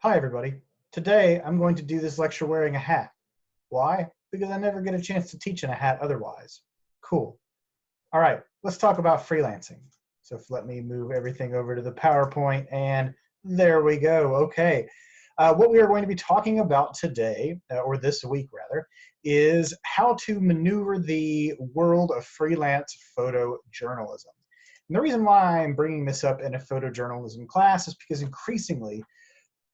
Hi everybody. Today I'm going to do this lecture wearing a hat. Why? Because I never get a chance to teach in a hat otherwise. Cool. All right, let's talk about freelancing. So let me move everything over to the PowerPoint and there we go. Okay. What we are going to be talking about today, or this week rather, is how to maneuver the world of freelance photojournalism. And the reason why I'm bringing this up in a photojournalism class is because increasingly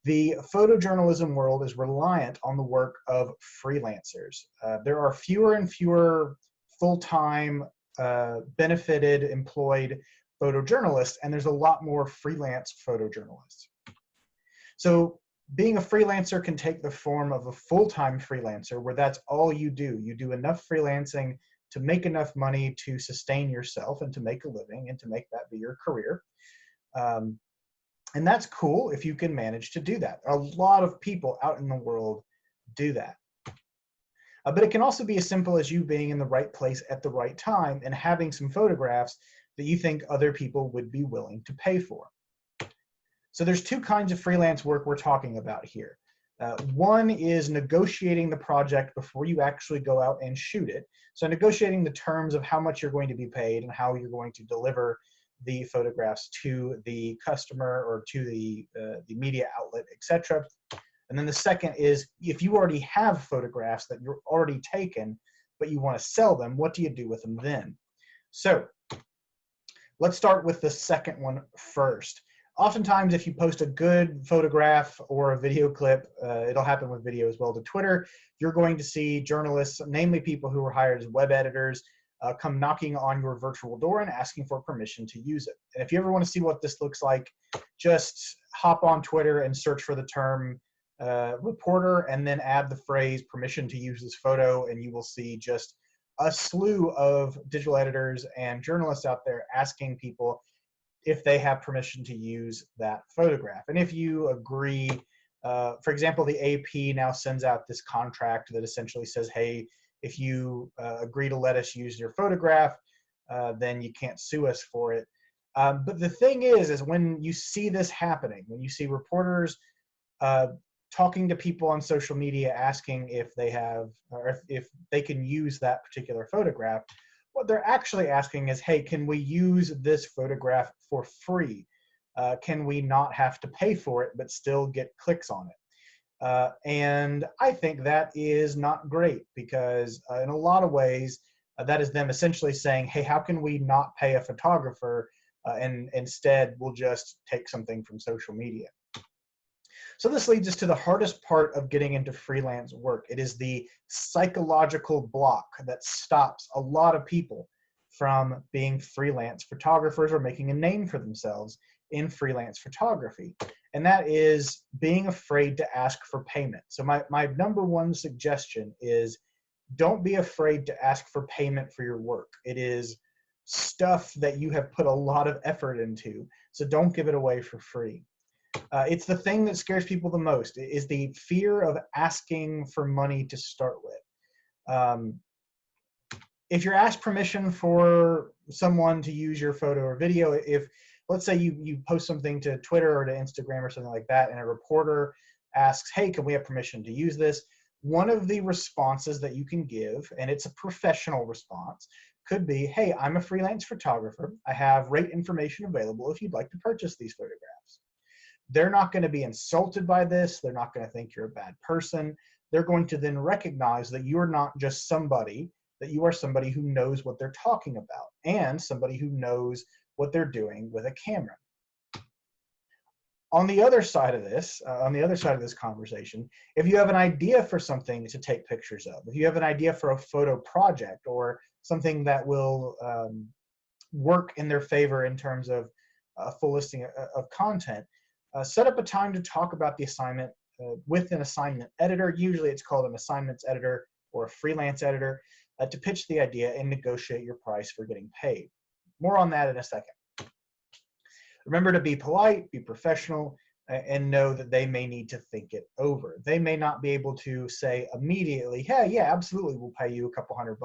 the photojournalism world is reliant on the work of freelancers. There are fewer and fewer full-time, benefited, employed photojournalists, and there's a lot more freelance photojournalists. So being a freelancer can take the form of a full-time freelancer where that's all you do. You do enough freelancing to make enough money to sustain yourself and to make a living and to make that be your career. And that's cool if you can manage to do that. A lot of people out in the world do that. But it can also be as simple as you being in the right place at the right time and having some photographs that you think other people would be willing to pay for. So there's two kinds of freelance work we're talking about here. One is negotiating the project before you actually go out and shoot it. So negotiating the terms of how much you're going to be paid and how you're going to deliver the photographs to the customer or to the media outlet, etc. And then the second is if you already have photographs that you're already taken, but you want to sell them, what do you do with them then? So let's start with the second one first. Oftentimes, if you post a good photograph or a video clip, it'll happen with video as well, to Twitter, you're going to see journalists, namely people who were hired as web editors, come knocking on your virtual door and asking for permission to use it. And if you ever want to see what this looks like, just hop on Twitter and search for the term reporter and then add the phrase permission to use this photo, and you will see just a slew of digital editors and journalists out there asking people if they have permission to use that photograph. And if you agree, for example, the AP now sends out this contract that essentially says, hey, if you agree to let us use your photograph, then you can't sue us for it. But the thing is when you see this happening, when you see reporters talking to people on social media asking if they have, or if they can use that particular photograph, what they're actually asking is, hey, can we use this photograph for free? Can we not have to pay for it, but still get clicks on it? And I think that is not great because in a lot of ways, that is them essentially saying, hey, how can we not pay a photographer and instead we'll just take something from social media? So this leads us to the hardest part of getting into freelance work. It is the psychological block that stops a lot of people from being freelance photographers or making a name for themselves in freelance photography. And that is being afraid to ask for payment. So my number one suggestion is don't be afraid to ask for payment for your work. It is stuff that you have put a lot of effort into, so don't give it away for free. It's the thing that scares people the most, is the fear of asking for money to start with. If you're asked permission for someone to use your photo or video, if let's say you post something to Twitter or to Instagram or something like that, and a reporter asks, hey, can we have permission to use this? One of the responses that you can give, and it's a professional response, could be, hey, I'm a freelance photographer. I have rate information available if you'd like to purchase these photographs. They're not going to be insulted by this. They're not going to think you're a bad person. They're going to then recognize that you're not just somebody, that you are somebody who knows what they're talking about and somebody who knows what they're doing with a camera. On the other side of this, conversation, if you have an idea for something to take pictures of, if you have an idea for a photo project or something that will work in their favor in terms of a full listing of content, set up a time to talk about the assignment with an assignment editor. Usually it's called an assignments editor or a freelance editor, to pitch the idea and negotiate your price for getting paid. More on that in a second. Remember to be polite, be professional, and know that they may need to think it over. They may not be able to say immediately, hey, yeah, absolutely, we'll pay you a couple $100.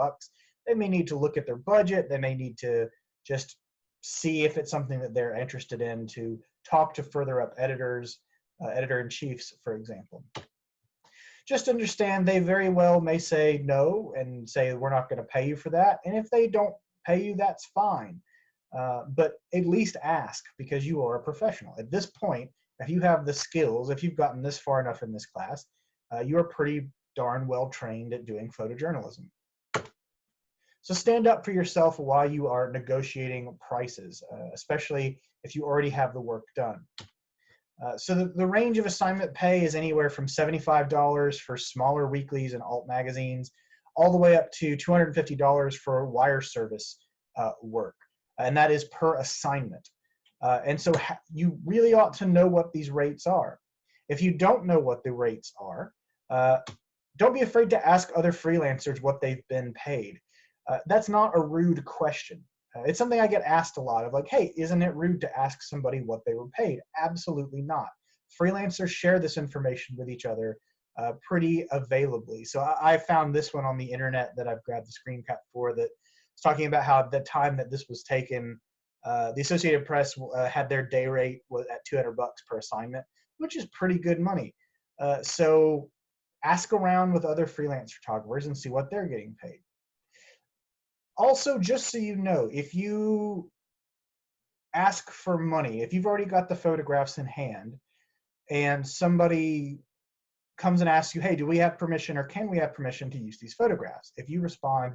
They may need to look at their budget. They may need to just see if it's something that they're interested in, to talk to further up editors, editor-in-chiefs, for example. Just understand they very well may say no and say we're not going to pay you for that. And if they don't pay you, that's fine. But at least ask, because you are a professional. At this point, if you have the skills, if you've gotten this far enough in this class, you are pretty darn well trained at doing photojournalism. So stand up for yourself while you are negotiating prices, especially if you already have the work done. So the range of assignment pay is anywhere from $75 for smaller weeklies and alt magazines, all the way up to $250 for wire service work. And that is per assignment. And so you really ought to know what these rates are. If you don't know what the rates are, don't be afraid to ask other freelancers what they've been paid. That's not a rude question. It's something I get asked a lot of, like, hey, isn't it rude to ask somebody what they were paid? Absolutely not. Freelancers share this information with each other pretty availably. So I found this one on the internet that I've grabbed the screen cap for, that it's talking about how at the time that this was taken, the Associated Press had their day rate was at $200 per assignment, which is pretty good money. So ask around with other freelance photographers and see what they're getting paid. Also, just so you know, if you ask for money, if you've already got the photographs in hand and somebody comes and asks you, hey, do we have permission or can we have permission to use these photographs? If you respond,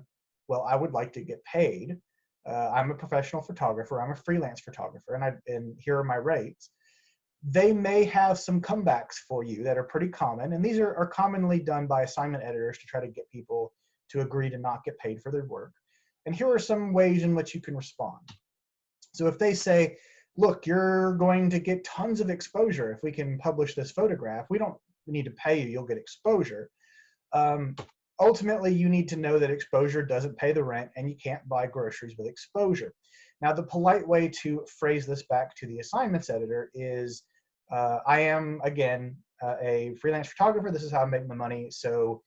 well, I would like to get paid. I'm a professional photographer. I'm a freelance photographer, and here are my rates. They may have some comebacks for you that are pretty common, and these are commonly done by assignment editors to try to get people to agree to not get paid for their work. And here are some ways in which you can respond. So if they say, look, you're going to get tons of exposure if we can publish this photograph, we don't need to pay you, you'll get exposure. Ultimately, you need to know that exposure doesn't pay the rent and you can't buy groceries with exposure. Now, the polite way to phrase this back to the assignments editor is, I am, again, a freelance photographer. This is how I make my money. So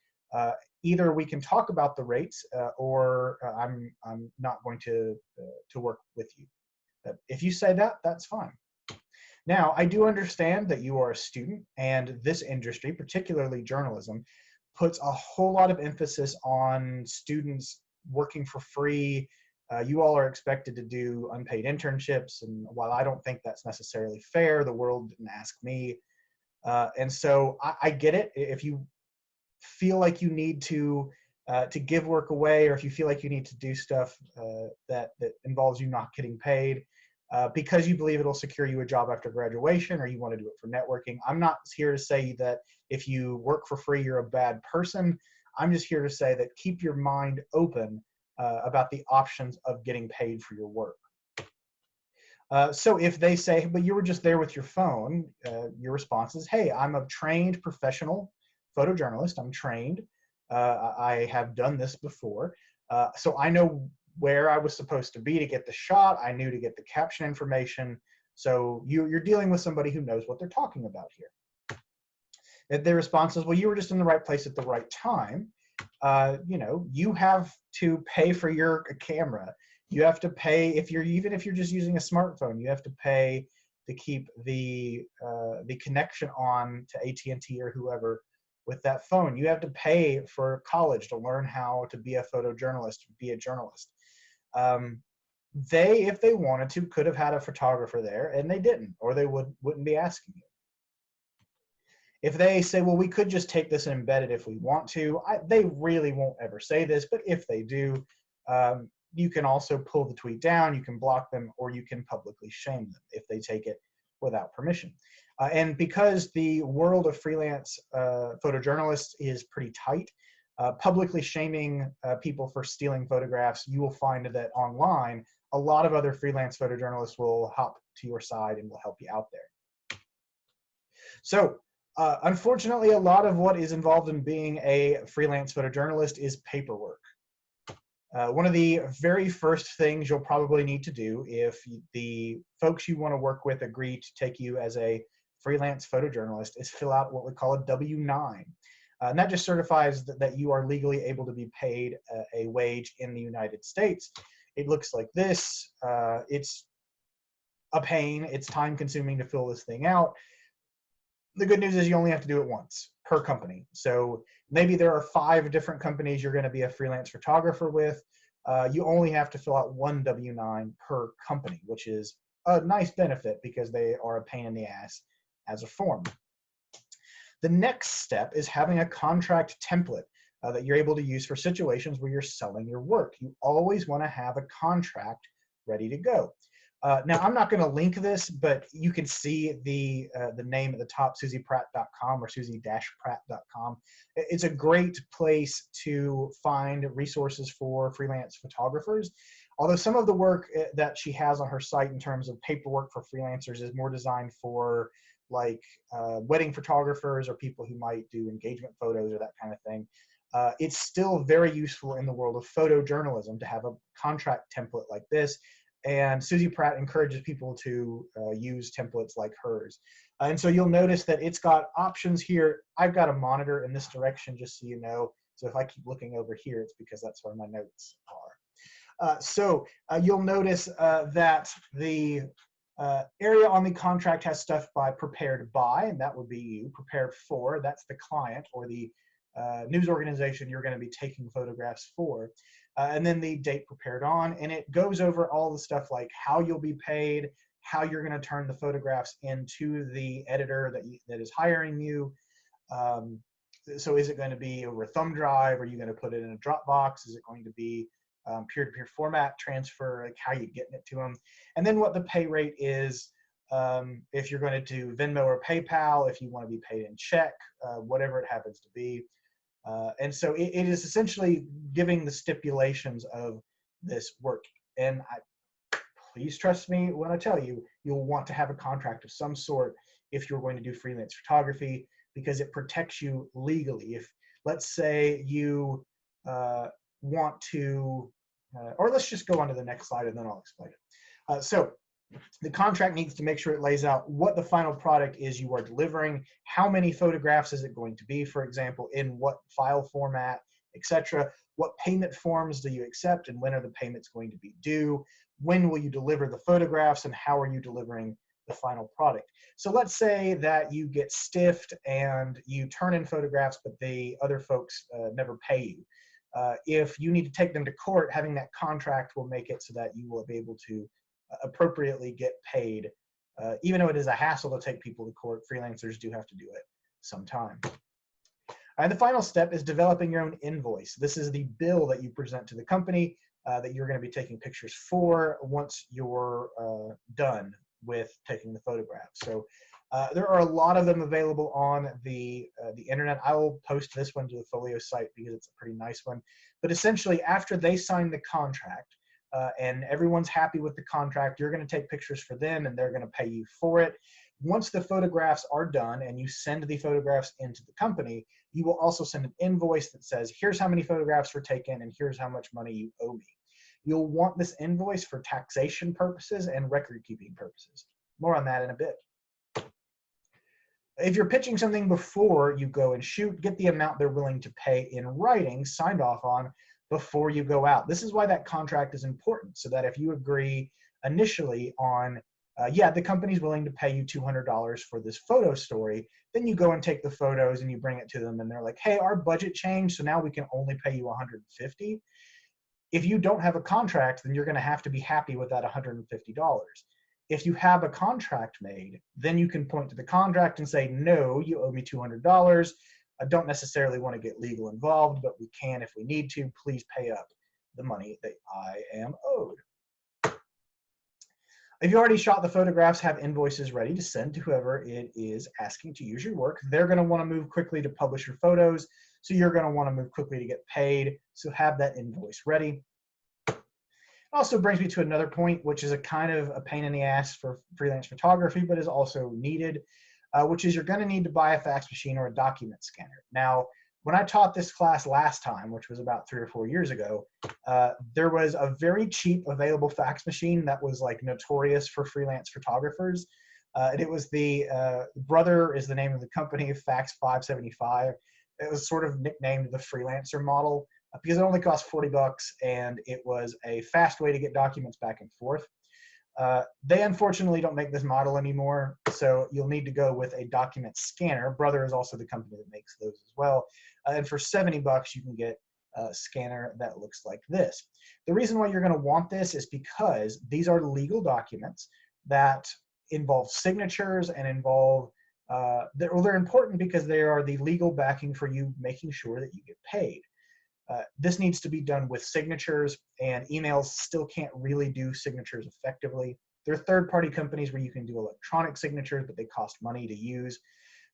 either we can talk about the rates or I'm not going to work with you. If you say that, that's fine. Now, I do understand that you are a student, and this industry, particularly journalism, puts a whole lot of emphasis on students working for free. You all are expected to do unpaid internships, and while I don't think that's necessarily fair, the world didn't ask me. And so I get it. If you feel like you need to give work away, or if you feel like you need to do stuff that involves you not getting paid because you believe it'll secure you a job after graduation, or you want to do it for networking. I'm not here to say that if you work for free, you're a bad person. I'm just here to say that keep your mind open about the options of getting paid for your work. So if they say, but you were just there with your phone, your response is, hey, I'm a trained professional photojournalist. I'm trained. I have done this before. So I know where I was supposed to be to get the shot. I knew to get the caption information. So you're dealing with somebody who knows what they're talking about here. If their response is, well, you were just in the right place at the right time. You know, you have to pay for your camera. You have to pay even if you're just using a smartphone. You have to pay to keep the connection on to AT&T or whoever with that phone. You have to pay for college to learn how to be a photojournalist, be a journalist. They, if they wanted to, could have had a photographer there, and they didn't, or they wouldn't be asking you. If they say, well, we could just take this and embed it if we want to, they really won't ever say this, but if they do, you can also pull the tweet down, you can block them, or you can publicly shame them if they take it without permission. And because the world of freelance photojournalists is pretty tight, publicly shaming people for stealing photographs, you will find that online, a lot of other freelance photojournalists will hop to your side and will help you out there. So unfortunately, a lot of what is involved in being a freelance photojournalist is paperwork. One of the very first things you'll probably need to do if the folks you want to work with agree to take you as a freelance photojournalist is fill out what we call a W-9. And that just certifies that you are legally able to be paid a wage in the United States. It looks like this. It's a pain. It's time consuming to fill this thing out. The good news is you only have to do it once per company. So maybe there are 5 different companies you're going to be a freelance photographer with. You only have to fill out 1 W-9 per company, which is a nice benefit because they are a pain in the ass as a form. The next step is having a contract template that you're able to use for situations where you're selling your work. You always want to have a contract ready to go. Now, I'm not going to link this, but you can see the name at the top, susiepratt.com or susie-pratt.com. It's a great place to find resources for freelance photographers. Although some of the work that she has on her site in terms of paperwork for freelancers is more designed for like wedding photographers or people who might do engagement photos or that kind of thing. It's still very useful in the world of photojournalism to have a contract template like this. And Susie Pratt encourages people to use templates like hers. And so you'll notice that it's got options here. I've got a monitor in this direction, just so you know. So if I keep looking over here, it's because that's where my notes are. You'll notice that the area on the contract has stuff by prepared by, and that would be you. Prepared for, that's the client or the news organization you're going to be taking photographs for. And then the date prepared on, and it goes over all the stuff like how you'll be paid, how you're going to turn the photographs into the editor that is hiring you. So is it going to be over a thumb drive? Are you going to put it in a Dropbox? Is it going to be peer-to-peer format transfer, like how you getting it to them? And then what the pay rate is, if you're going to do Venmo or PayPal, if you want to be paid in check, whatever it happens to be. And so it is essentially giving the stipulations of this work. And please trust me when I tell you, you'll want to have a contract of some sort if you're going to do freelance photography, because it protects you legally. If, let's say, you want to, or let's just go on to the next slide and then I'll explain it. So the contract needs to make sure it lays out what the final product is you are delivering, how many photographs is it going to be, for example, in what file format, etc. What payment forms do you accept and when are the payments going to be due? When will you deliver the photographs and how are you delivering the final product? So let's say that you get stiffed and you turn in photographs, but the other folks never pay you. If you need to take them to court, having that contract will make it so that you will be able to appropriately get paid. Even though it is a hassle to take people to court, freelancers do have to do it sometime. And the final step is developing your own invoice. This is the bill that you present to the company that you're going to be taking pictures for once you're done with taking the photographs. So there are a lot of them available on the internet. I will post this one to the Folio site because it's a pretty nice one. But essentially, after they sign the contract, and everyone's happy with the contract, you're going to take pictures for them and they're going to pay you for it. Once the photographs are done and you send the photographs into the company, you will also send an invoice that says, here's how many photographs were taken and here's how much money you owe me. You'll want this invoice for taxation purposes and record keeping purposes. More on that in a bit. If you're pitching something before you go and shoot, get the amount they're willing to pay in writing, signed off on, before you go out. This is why that contract is important, so that if you agree initially on, yeah, the company's willing to pay you $200 for this photo story, then you go and take the photos and you bring it to them and they're like, hey, our budget changed, so now we can only pay you $150. If you don't have a contract, then you're going to have to be happy with that $150. If you have a contract made, then you can point to the contract and say, no, you owe me $200. I don't necessarily want to get legal involved, but we can if we need to. Please pay up the money that I am owed. If you already shot the photographs, have invoices ready to send to whoever it is asking to use your work. They're going to want to move quickly to publish your photos, so you're going to want to move quickly to get paid, so have that invoice ready. It also brings me to another point, which is a kind of a pain in the ass for freelance photography, but is also needed. Which is you're going to need to buy a fax machine or a document scanner. Now, when I taught this class last time, which was about 3 or 4 years ago, there was a very cheap available fax machine that was like notorious for freelance photographers. And it was the Brother is the name of the company, Fax 575. It was sort of nicknamed the freelancer model because it only cost $40 and it was a fast way to get documents back and forth. They unfortunately don't make this model anymore, so you'll need to go with a document scanner. Brother is also the company that makes those as well. And for 70 bucks, you can get a scanner that looks like this. The reason why you're going to want this is because these are legal documents that involve signatures and involve, they're important because they are the legal backing for you making sure that you get paid. This needs to be done with signatures, and emails still can't really do signatures effectively. There are third-party companies where you can do electronic signatures, but they cost money to use.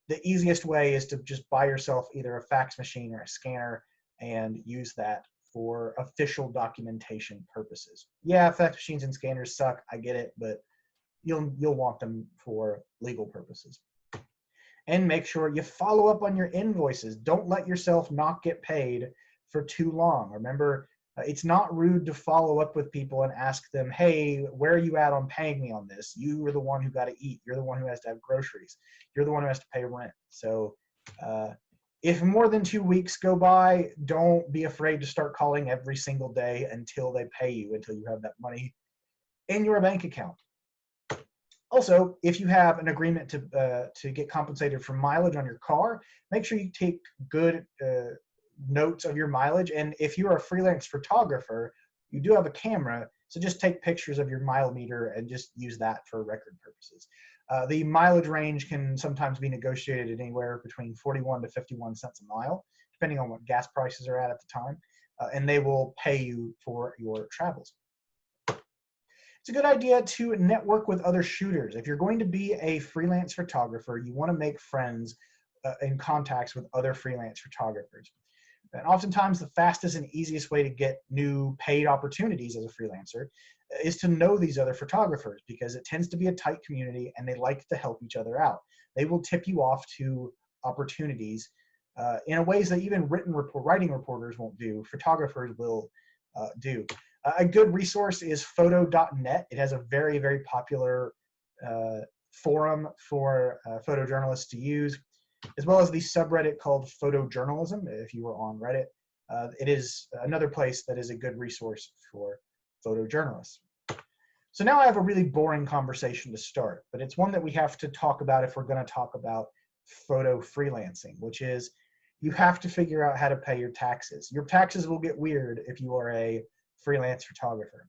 The easiest way is to just buy yourself either a fax machine or a scanner and use that for official documentation purposes. Yeah, fax machines and scanners suck, I get it, but you'll want them for legal purposes. And make sure you follow up on your invoices. Don't let yourself not get paid for too long. Remember, it's not rude to follow up with people and ask them, hey, where are you at on paying me on this? You are the one who got to eat. You're the one who has to have groceries. You're the one who has to pay rent. So if more than 2 weeks go by, don't be afraid to start calling every single day until they pay you, until you have that money in your bank account. Also, if you have an agreement to get compensated for mileage on your car, make sure you take good notes of your mileage. And if you're a freelance photographer, you do have a camera, so just take pictures of your mile meter and just use that for record purposes. The mileage range can sometimes be negotiated at anywhere between 41 to 51 cents a mile, depending on what gas prices are at the time, and they will pay you for your travels. It's a good idea to network with other shooters. If you're going to be a freelance photographer, you want to make friends and contacts with other freelance photographers. And oftentimes the fastest and easiest way to get new paid opportunities as a freelancer is to know these other photographers, because it tends to be a tight community and they like to help each other out. They will tip you off to opportunities in ways that even writing reporters won't do, photographers will do. A good resource is photo.net. It has a very, very popular forum for photojournalists to use, as well as the subreddit called photojournalism, if you were on Reddit. It is another place that is a good resource for photojournalists. So now I have a really boring conversation to start, but it's one that we have to talk about if we're going to talk about photo freelancing, which is you have to figure out how to pay your taxes. Your taxes will get weird if you are a freelance photographer.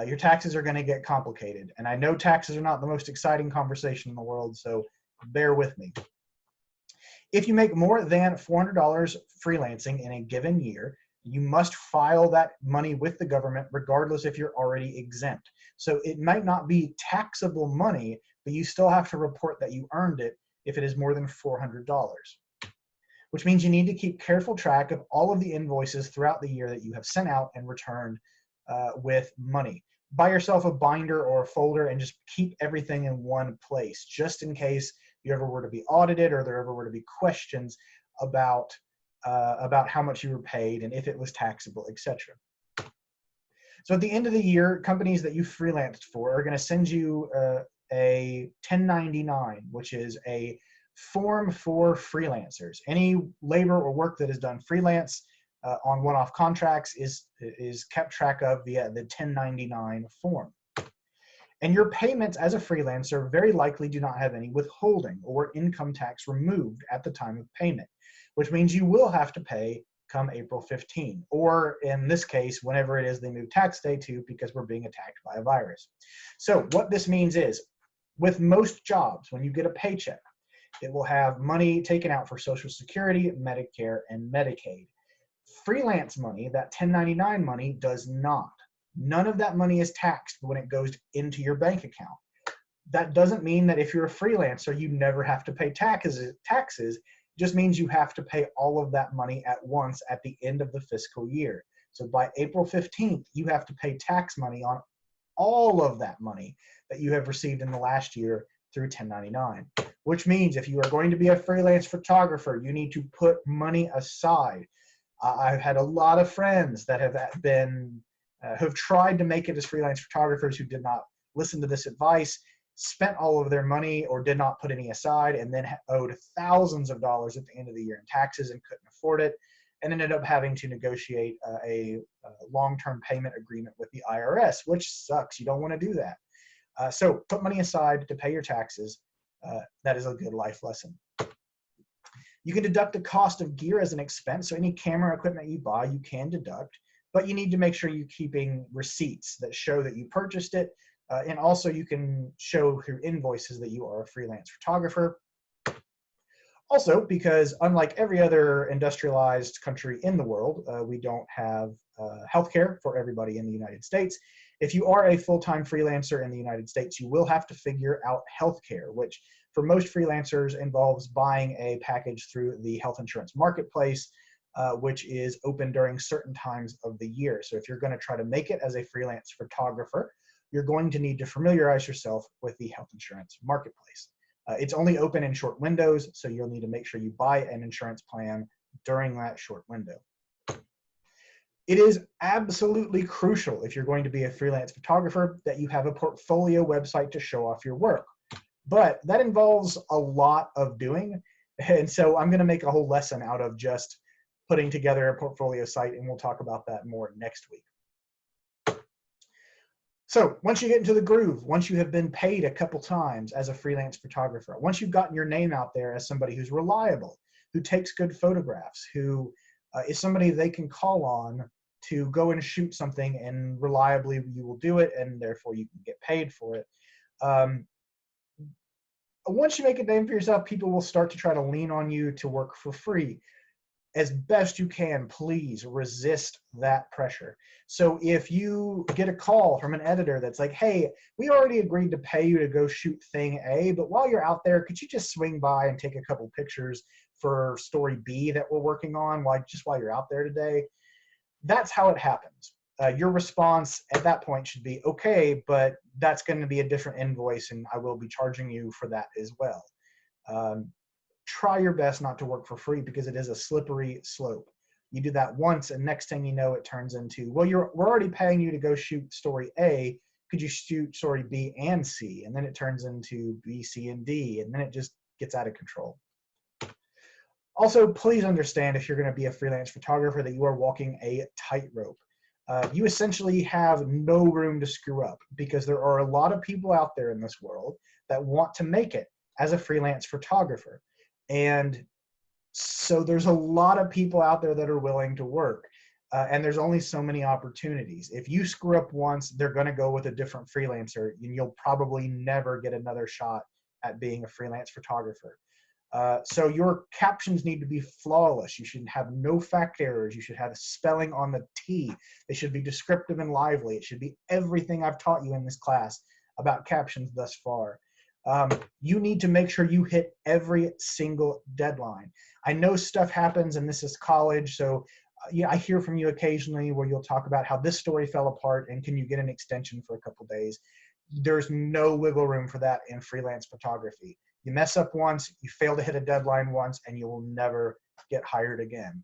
Your taxes are going to get complicated, and I know taxes are not the most exciting conversation in the world, so bear with me. If you make more than $400 freelancing in a given year, you must file that money with the government regardless if you're already exempt. So it might not be taxable money, but you still have to report that you earned it if it is more than $400, which means you need to keep careful track of all of the invoices throughout the year that you have sent out and returned with money. Buy yourself a binder or a folder and just keep everything in one place, just in case you ever were to be audited or there ever were to be questions about how much you were paid and if it was taxable, etc. So at the end of the year, companies that you freelanced for are going to send you a 1099, which is a form for freelancers. Any labor or work that is done freelance on one-off contracts is kept track of via the 1099 form. And your payments as a freelancer very likely do not have any withholding or income tax removed at the time of payment, which means you will have to pay come April 15, or in this case, whenever it is they move tax day to, because we're being attacked by a virus. So what this means is, with most jobs, when you get a paycheck, it will have money taken out for Social Security, Medicare, and Medicaid. Freelance money, that 1099 money, does not. None of that money is taxed when it goes into your bank account. That doesn't mean that if you're a freelancer, you never have to pay taxes. It just means you have to pay all of that money at once at the end of the fiscal year. So by April 15th, you have to pay tax money on all of that money that you have received in the last year through 1099, which means if you are going to be a freelance photographer, you need to put money aside. I've had a lot of friends that have been who've tried to make it as freelance photographers who did not listen to this advice, spent all of their money or did not put any aside, and then owed thousands of dollars at the end of the year in taxes and couldn't afford it, and ended up having to negotiate a long-term payment agreement with the IRS, which sucks. You don't want to do that. So put money aside to pay your taxes. That is a good life lesson. You can deduct the cost of gear as an expense. So any camera equipment you buy, you can deduct, but you need to make sure you're keeping receipts that show that you purchased it. And also you can show through invoices that you are a freelance photographer. Also, because unlike every other industrialized country in the world, we don't have healthcare for everybody in the United States. If you are a full-time freelancer in the United States, you will have to figure out healthcare, which for most freelancers involves buying a package through the health insurance marketplace, which is open during certain times of the year. So if you're going to try to make it as a freelance photographer, you're going to need to familiarize yourself with the health insurance marketplace. It's only open in short windows, so you'll need to make sure you buy an insurance plan during that short window. It is absolutely crucial if you're going to be a freelance photographer that you have a portfolio website to show off your work. But that involves a lot of doing, and so I'm going to make a whole lesson out of just putting together a portfolio site, and we'll talk about that more next week. So once you get into the groove, once you have been paid a couple times as a freelance photographer, once you've gotten your name out there as somebody who's reliable, who takes good photographs, who is somebody they can call on to go and shoot something, and reliably you will do it, and therefore you can get paid for it. Once you make a name for yourself, people will start to try to lean on you to work for free. As best you can, please resist that pressure. So if you get a call from an editor that's like, hey, we already agreed to pay you to go shoot thing A, but while you're out there, could you just swing by and take a couple pictures for story B that we're working on just while you're out there today? That's how it happens. Your response at that point should be, okay, but that's going to be a different invoice, and I will be charging you for that as well. Try your best not to work for free, because it is a slippery slope. You do that once, and next thing you know, it turns into, well, we're already paying you to go shoot story A. Could you shoot story B and C? And then it turns into B, C, and D, and then it just gets out of control. Also, please understand, if you're going to be a freelance photographer, that you are walking a tightrope. You essentially have no room to screw up, because there are a lot of people out there in this world that want to make it as a freelance photographer. And so there's a lot of people out there that are willing to work, and there's only so many opportunities. If you screw up once, they're going to go with a different freelancer, and you'll probably never get another shot at being a freelance photographer. So your captions need to be flawless. You should have no fact errors. You should have spelling on the T. They should be descriptive and lively. It should be everything I've taught you in this class about captions thus far. You need to make sure you hit every single deadline. I know stuff happens, and this is college, so yeah, I hear from you occasionally where you'll talk about how this story fell apart and can you get an extension for a couple days. There's no wiggle room for that in freelance photography. You mess up once, you fail to hit a deadline once, and you will never get hired again.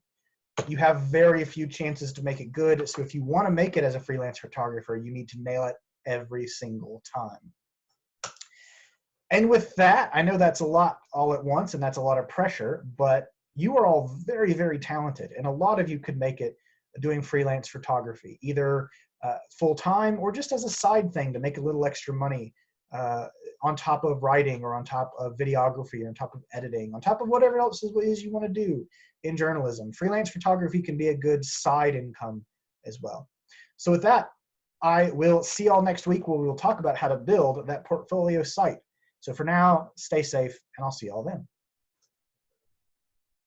You have very few chances to make it good, so if you want to make it as a freelance photographer, you need to nail it every single time. And with that, I know that's a lot all at once, and that's a lot of pressure, but you are all very, very talented, and a lot of you could make it doing freelance photography, either full-time or just as a side thing to make a little extra money on top of writing, or on top of videography, or on top of editing, on top of whatever else it is you want to do in journalism. Freelance photography can be a good side income as well. So with that, I will see y'all next week, where we will talk about how to build that portfolio site. So for now, stay safe, and I'll see y'all then.